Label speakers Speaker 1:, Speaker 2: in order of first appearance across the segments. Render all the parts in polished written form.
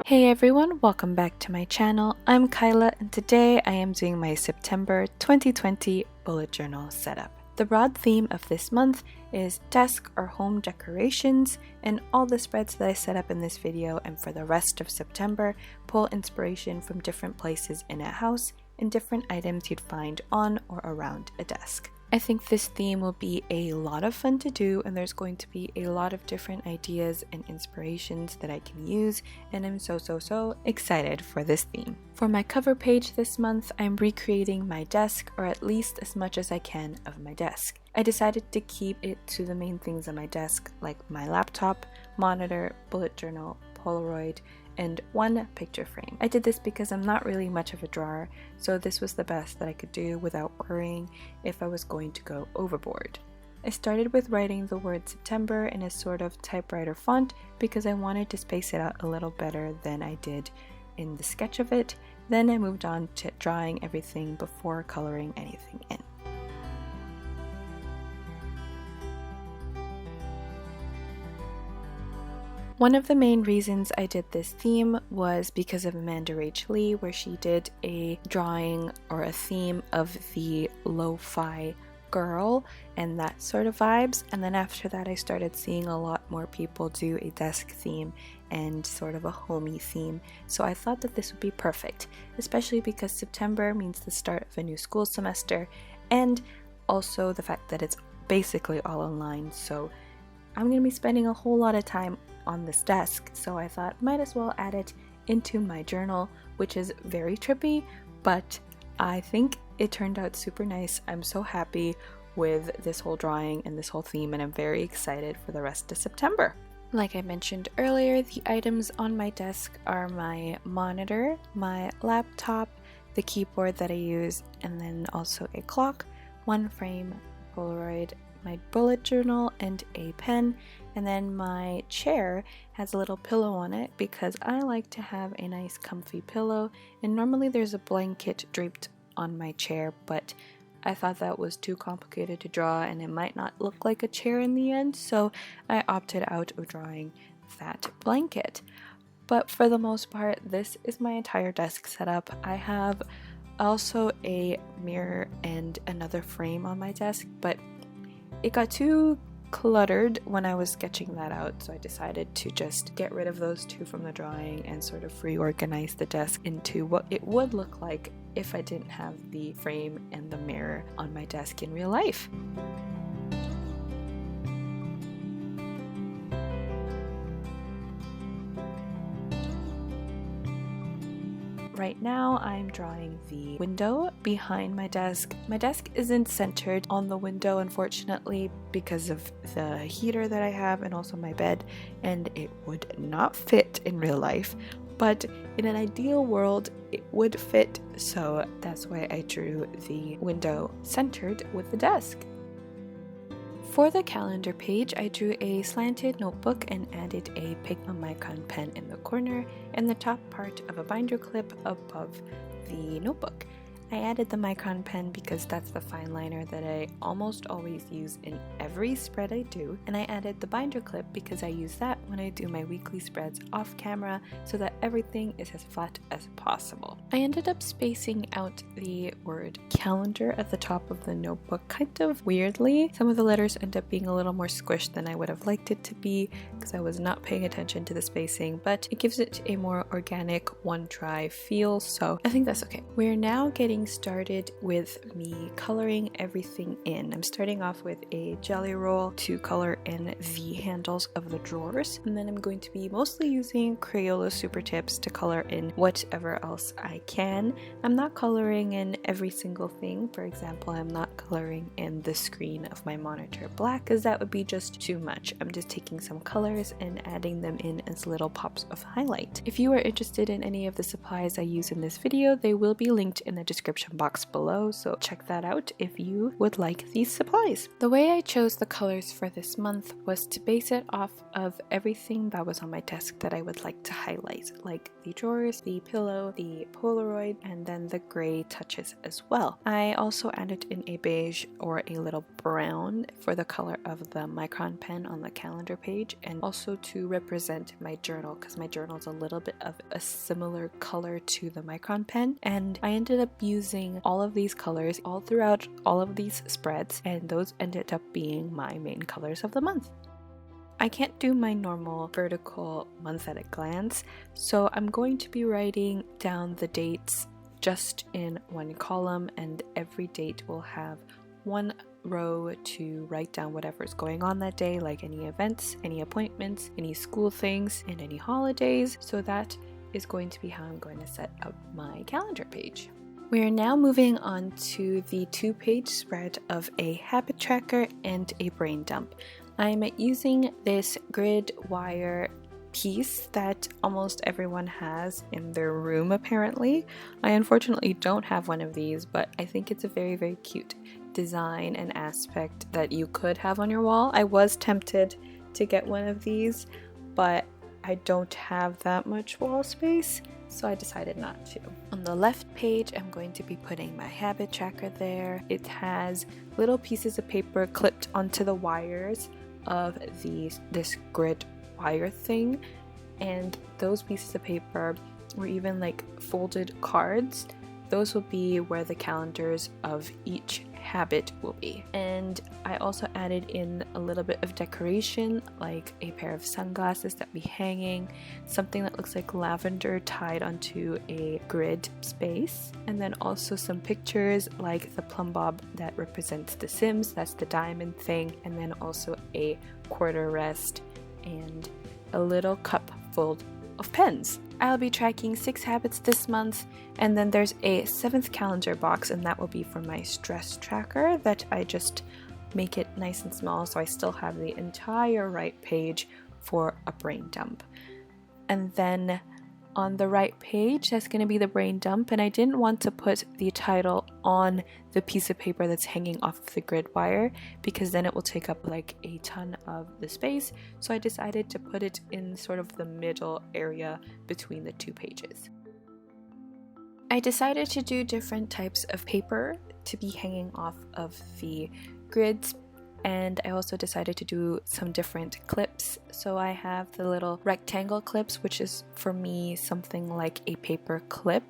Speaker 1: Hey everyone, welcome back to my channel. I'm Kyla and today I am doing my September 2020 bullet journal setup. The broad theme of this month is desk or home decorations, and all the spreads that I set up in this video and for the rest of September pull inspiration from different places in a house and different items you'd find on or around a desk. I think this theme will be a lot of fun to do, and there's going to be a lot of different ideas and inspirations that I can use, and I'm so excited for this theme. For my cover page this month, I'm recreating my desk, or at least as much as I can of my desk. I decided to keep it to the main things on my desk, like my laptop, monitor, bullet journal, Polaroid, and one picture frame. I did this because I'm not really much of a drawer, so this was the best that I could do without worrying if I was going to go overboard. I started with writing the word September in a sort of typewriter font because I wanted to space it out a little better than I did in the sketch of it. Then I moved on to drawing everything before coloring anything in. One of the main reasons I did this theme was because of Amanda Rach Lee, where she did a drawing or a theme of the lo-fi girl and that sort of vibes, and then after that I started seeing a lot more people do a desk theme and sort of a homey theme, so I thought that this would be perfect, especially because September means the start of a new school semester, and also the fact that it's basically all online, so I'm going to be spending a whole lot of time on this desk, so I thought might as well add it into my journal, which is very trippy, but I think it turned out super nice. I'm so happy with this whole drawing and this whole theme, and I'm very excited for the rest of September. Like I mentioned earlier, the items on my desk are my monitor, my laptop, the keyboard that I use, and then also a clock, one frame, Polaroid, my bullet journal, and a pen. And then my chair has a little pillow on it because I like to have a nice comfy pillow, and normally there's a blanket draped on my chair, but I thought that was too complicated to draw and it might not look like a chair in the end, so I opted out of drawing that blanket. But for the most part, this is my entire desk setup. I have also a mirror and another frame on my desk, but it got too cluttered when I was sketching that out, so I decided to just get rid of those two from the drawing and sort of reorganize the desk into what it would look like if I didn't have the frame and the mirror on my desk in real life. Right now I'm drawing the window behind my desk. My desk isn't centered on the window, unfortunately, because of the heater that I have and also my bed, and it would not fit in real life, but in an ideal world it would fit, so that's why I drew the window centered with the desk. For the calendar page, I drew a slanted notebook and added a Pigma Micron pen in the corner and the top part of a binder clip above the notebook. I added the Micron pen because that's the fine liner that I almost always use in every spread I do, and I added the binder clip because I use that when I do my weekly spreads off camera so that everything is as flat as possible. I ended up spacing out the word calendar at the top of the notebook kind of weirdly. Some of the letters end up being a little more squished than I would have liked it to be because I was not paying attention to the spacing, but it gives it a more organic, one try feel, so I think that's okay. We're now getting started with me coloring everything in. I'm starting off with a jelly roll to color in the handles of the drawers, and then I'm going to be mostly using Crayola Super Tips to color in whatever else I can. I'm not coloring in every single thing. For example, I'm not coloring in the screen of my monitor black because that would be just too much. I'm just taking some colors and adding them in as little pops of highlight. If you are interested in any of the supplies I use in this video, they will be linked in the description description box below, so check that out if you would like these supplies. The way I chose the colors for this month was to base it off of everything that was on my desk that I would like to highlight, like the drawers, the pillow, the Polaroid, and then the gray touches as well. I also added in a beige or a little brown for the color of the Micron pen on the calendar page, and also to represent my journal, because my journal is a little bit of a similar color to the Micron pen, and I ended up using all of these colors all throughout all of these spreads, and those ended up being my main colors of the month. I can't do my normal vertical month at a glance, so I'm going to be writing down the dates just in one column, and every date will have one row to write down whatever is going on that day, like any events, any appointments, any school things, and any holidays. So that is going to be how I'm going to set up my calendar page. We are now moving on to the 2-page spread of a habit tracker and a brain dump. I'm using this grid wire piece that almost everyone has in their room apparently. I unfortunately don't have one of these, but I think it's a very cute design and aspect that you could have on your wall. I was tempted to get one of these, but I don't have that much wall space, so I decided not to. On the left page, I'm going to be putting my habit tracker there. It has little pieces of paper clipped onto the wires of this grid wire thing, and those pieces of paper were even like folded cards. Those will be where the calendars of each habit will be. And I also added in a little bit of decoration, like a pair of sunglasses that be hanging, something that looks like lavender tied onto a grid space, and then also some pictures like the plumb bob that represents The Sims, that's the diamond thing, and then also a quarter rest and a little cup full of pens. I'll be tracking 6 habits this month, and then there's a 7th calendar box, and that will be for my stress tracker that I just make it nice and small so I still have the entire right page for a brain dump. And then on the right page, that's going to be the brain dump, and I didn't want to put the title on the piece of paper that's hanging off of the grid wire because then it will take up like a ton of the space, so I decided to put it in sort of the middle area between the 2 pages. I decided to do different types of paper to be hanging off of the grids, and I also decided to do some different clips. So I have the little rectangle clips, which is for me something like a paper clip,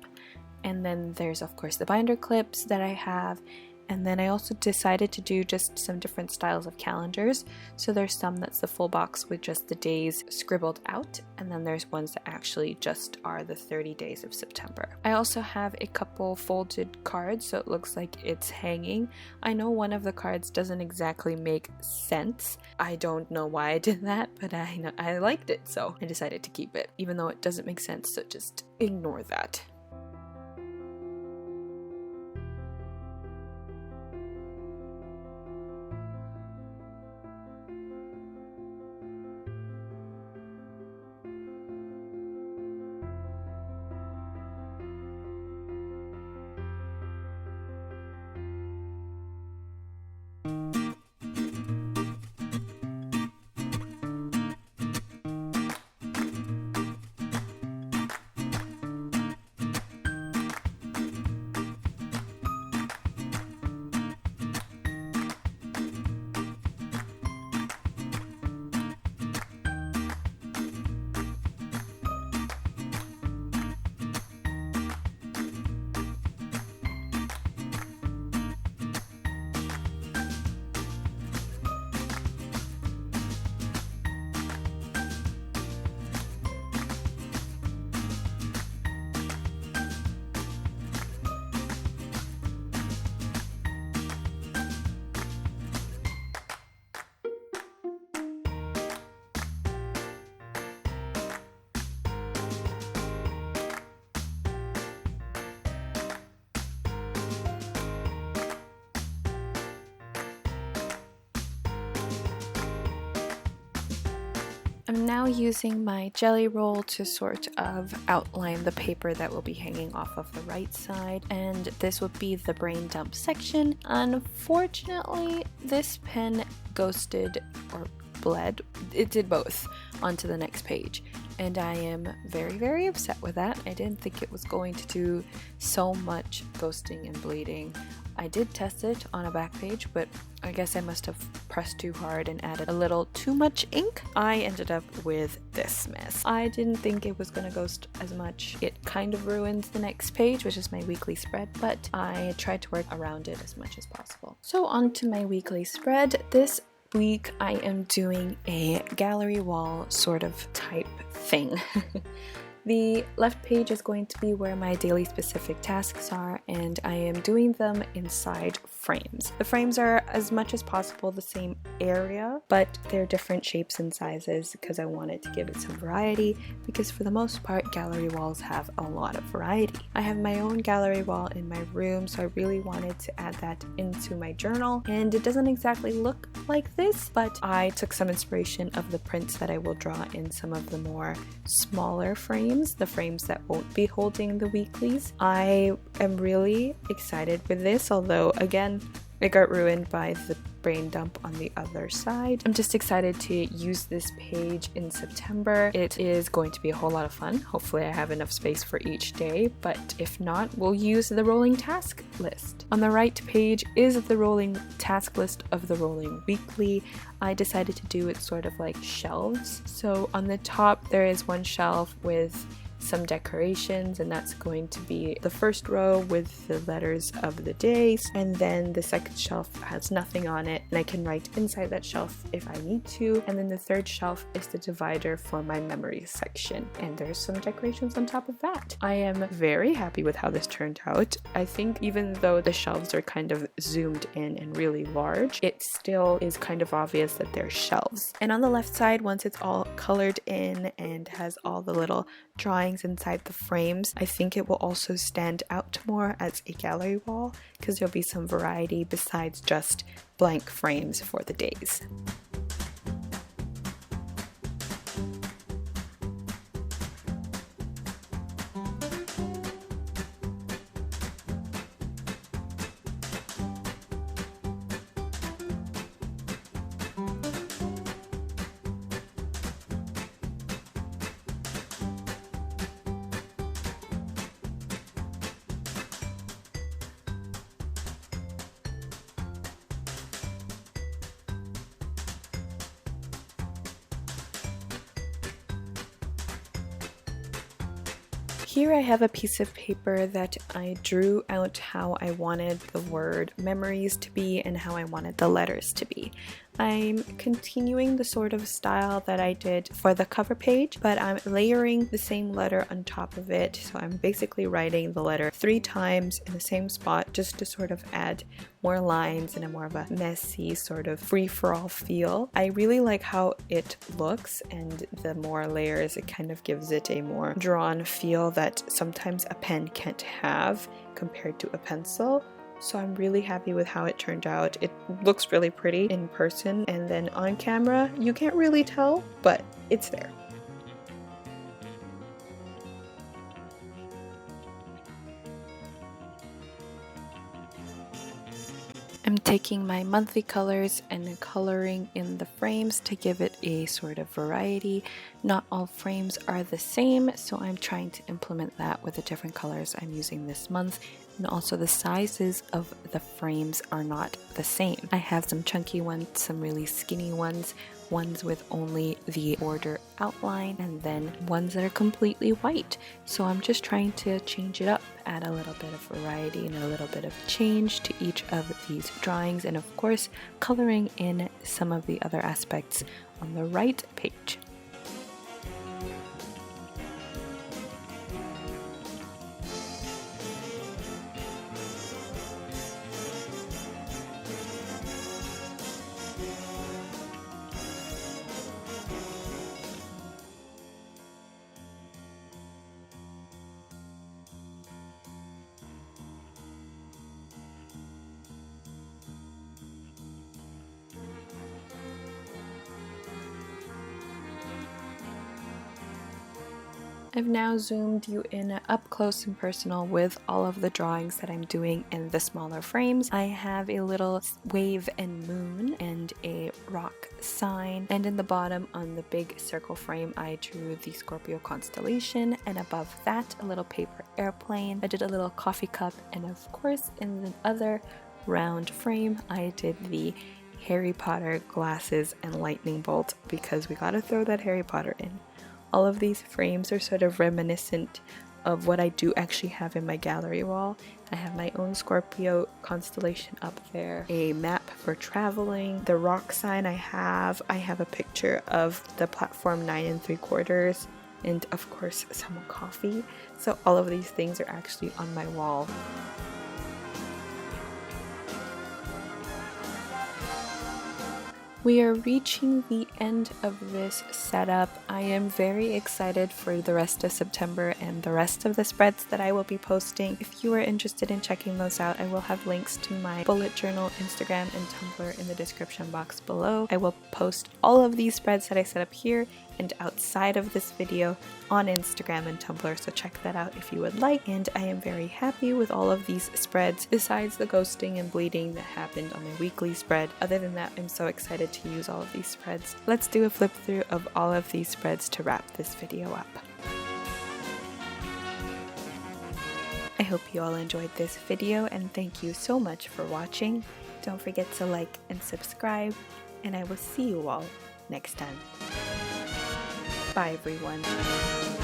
Speaker 1: and then there's of course the binder clips that I have, and then I also decided to do just some different styles of calendars. So there's some that's the full box with just the days scribbled out, and then there's ones that actually just are the 30 days of September. I also have a couple folded cards, so it looks like it's hanging. I know one of the cards doesn't exactly make sense. I don't know why I did that, but I liked it, so I decided to keep it, even though it doesn't make sense, so just ignore that. I'm now using my jelly roll to sort of outline the paper that will be hanging off of the right side, and this would be the brain dump section. Unfortunately, this pen ghosted or bled, it did both, onto the next page, and I am very upset with that. I didn't think it was going to do so much ghosting and bleeding. I did test it on a back page, but I guess I must have pressed too hard and added a little too much ink. I ended up with this mess. I didn't think it was gonna ghost as much. It kind of ruins the next page, which is my weekly spread, but I tried to work around it as much as possible. So on to my weekly spread. This week I am doing a gallery wall sort of type thing. The left page is going to be where my daily specific tasks are, and I am doing them inside frames. The frames are as much as possible the same area, but they're different shapes and sizes because I wanted to give it some variety, because for the most part gallery walls have a lot of variety. I have my own gallery wall in my room, so I really wanted to add that into my journal, and it doesn't exactly look like this, but I took some inspiration of the prints that I will draw in some of the more smaller frames, the frames that won't be holding the weeklies. I am really excited with this, although again it got ruined by the brain dump on the other side. I'm just excited to use this page in September. It is going to be a whole lot of fun. Hopefully I have enough space for each day, but if not, we'll use the rolling task list. On the right page is the rolling task list of the rolling weekly. I decided to do it sort of like shelves. So on the top there is one shelf with some decorations, and that's going to be the first row with the letters of the days, and then the second shelf has nothing on it and I can write inside that shelf if I need to, and then the third shelf is the divider for my memories section, and there's some decorations on top of that. I am very happy with how this turned out. I think even though the shelves are kind of zoomed in and really large, it still is kind of obvious that they're shelves. And on the left side, once it's all colored in and has all the little drawings inside the frames, I think it will also stand out more as a gallery wall because there'll be some variety besides just blank frames for the days. Here I have a piece of paper that I drew out how I wanted the word memories to be and how I wanted the letters to be. I'm continuing the sort of style that I did for the cover page, but I'm layering the same letter on top of it. So I'm basically writing the letter 3 times in the same spot just to sort of add more lines and a more of a messy sort of free-for-all feel. I really like how it looks, and the more layers, it kind of gives it a more drawn feel that sometimes a pen can't have compared to a pencil. So I'm really happy with how it turned out. It looks really pretty in person, and then on camera you can't really tell, but it's there. I'm taking my monthly colors and coloring in the frames to give it a sort of variety. Not all frames are the same, so I'm trying to implement that with the different colors I'm using this month. And also the sizes of the frames are not the same. I have some chunky ones, some really skinny ones with only the border outline, and then ones that are completely white. So I'm just trying to change it up, add a little bit of variety and a little bit of change to each of these drawings, and of course coloring in some of the other aspects on the right page. I've now zoomed you in up close and personal with all of the drawings that I'm doing in the smaller frames. I have a little wave and moon and a rock sign, and in the bottom on the big circle frame I drew the Scorpio constellation, and above that a little paper airplane. I did a little coffee cup, and of course in the other round frame I did the Harry Potter glasses and lightning bolt, because we gotta throw that Harry Potter in. All of these frames are sort of reminiscent of what I do actually have in my gallery wall. I have my own Scorpio constellation up there, a map for traveling, the rock sign I have a picture of the platform 9 3/4, and of course some coffee. So all of these things are actually on my wall. We are reaching the end of this setup. I am very excited for the rest of September and the rest of the spreads that I will be posting. If you are interested in checking those out, I will have links to my bullet journal, Instagram, and Tumblr in the description box below. I will post all of these spreads that I set up here and outside of this video on Instagram and Tumblr, so check that out if you would like. And I am very happy with all of these spreads, besides the ghosting and bleeding that happened on my weekly spread. Other than that, I'm so excited to use all of these spreads. Let's do a flip through of all of these spreads to wrap this video up. I hope you all enjoyed this video, and thank you so much for watching. Don't forget to like and subscribe, and I will see you all next time. Bye everyone.